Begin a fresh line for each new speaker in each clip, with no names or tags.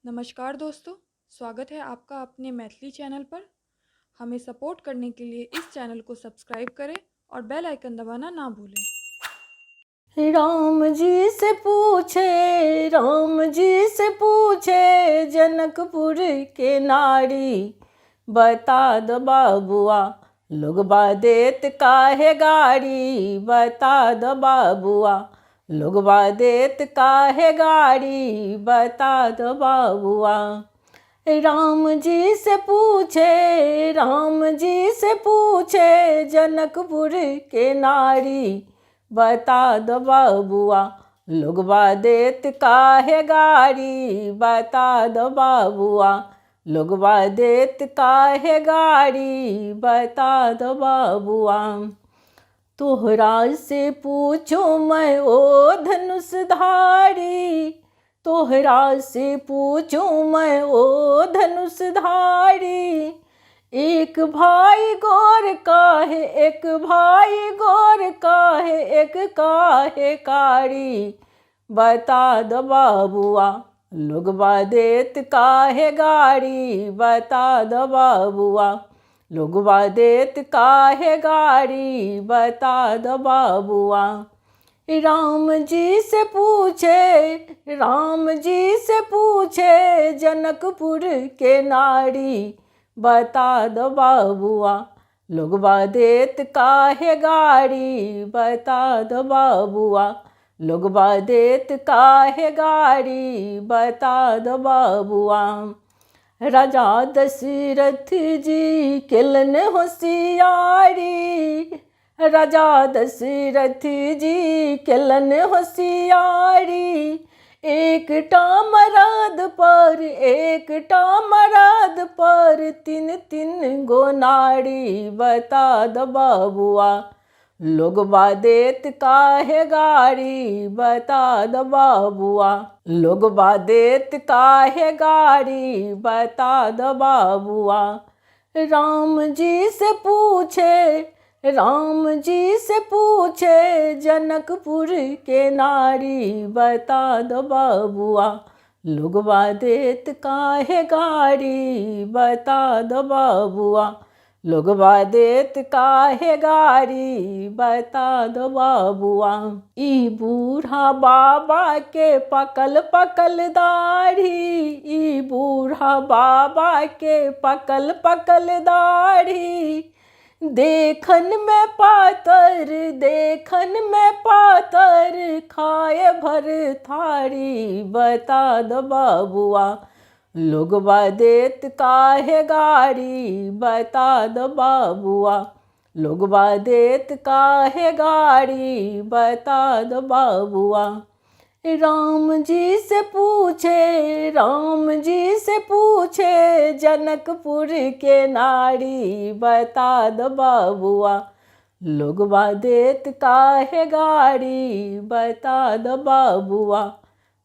नमस्कार दोस्तों, स्वागत है आपका अपने मैथिली चैनल पर। हमें सपोर्ट करने के लिए इस चैनल को सब्सक्राइब करें और बेल आइकन दबाना ना भूलें।
राम जी से पूछे, राम जी से पूछे जनकपुर के नारी, बता दो बाबुआ लोगबा देत काहे गाड़ी, बता दो बाबुआ लोगबा देत काहे गाड़ी, बता दो बाबुआ। राम जी से पूछे, राम जी से पूछे जनकपुर के नारी, बता दो बाबुआ लोगबा देत काहे गाड़ी, बता दो बाबुआ लोगबा देत काहे गाड़ी, बता दो बाबुआ। तोहरा से पूछो मैं ओ धनुषधारी, तोहरा से पूछूं मैं ओ धनुषधारी, एक भाई गोर काहे, एक भाई गोर काहे, एक काहे कारी, बता दो बाबुआ लोगबा देत काहे गाड़ी, बता दो बाबुआ लोगबा देत काहे गाड़ी, बता दो बाबुआ। राम जी से पूछे, राम जी से पूछे जनकपुर के नारी, बता दो बाबुआ लोगबा देत काहे गाड़ी, बता दो बाबुआ लोगबा देत काहे गाड़ी, बता दो बाबुआ। राजा दशरथ जी केलन होशियारी, राजा दशरथ जी केलन होशियारी, एकटा मराद पर, एकटा मराद पर तीन तीन गो नारी, बता दो बाबुआ लोगबा देत काहे गाड़ी, बता दो बाबुआ लोगबा देत काहे गाड़ी, बता दो बाबुआ। राम जी से पूछे, राम जी से पूछे जनकपुर के नारी, बता दो बाबुआ लोगबा देत काहे गाड़ी, बता दो बाबुआ लोगबा देत काहे गाड़ी, बता दो बाबुआ। ई बूढ़ा बाबा के पकल पकल दाढ़ी, ई बूढ़ा बाबा के पकल पकल दाढ़ी, देखन में पातर, देखन में पातर खाए भर थारी, बता दो बाबुआ लोगबा देत काहे गाड़ी, बता दो बाबुआ लोगबा देत काहे गाड़ी, बता दो बाबुआ। राम जी से पूछे, राम जी से पूछे जनकपुर के नारी, बता दो बाबुआ लोगबा देत काहे गाड़ी, बता दो बाबुआ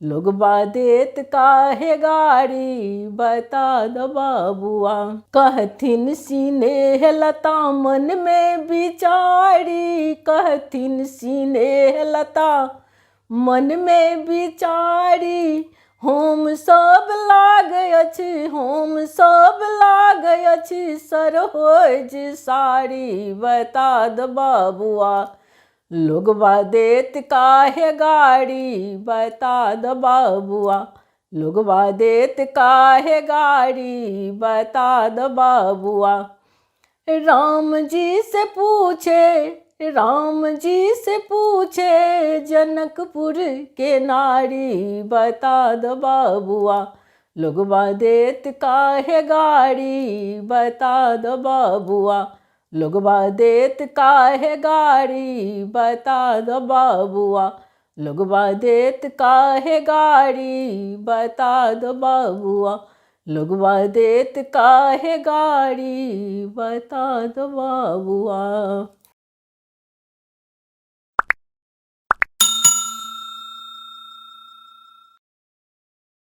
लोगबा देत काहे गाड़ी, बता दो बाबुआ। कहथिन सिनेह लता मन में बिचारी, कहथिन सिनेह लता मन में बिचारी, होम सब लाग अछि, होम सब लाग अछि सरोज सारी, बता दो बाबुआ लोगबा देत काहे गाड़ी, बता दो बाबुआ लोगबा देत काहे गाड़ी, बता दो बाबुआ। राम जी से पूछे, राम जी से पूछे जनकपुर के नारी, बता दो बाबुआ लोगबा देत काहे गाड़ी, बता दो बाबुआ लोगबा देत काहे गाड़ी, बता दो बाबुआ लोगबा देत काहे गाड़ी, बता दो बाबुआ लोगबा देत काहे गाड़ी, बता दो बाबुआ।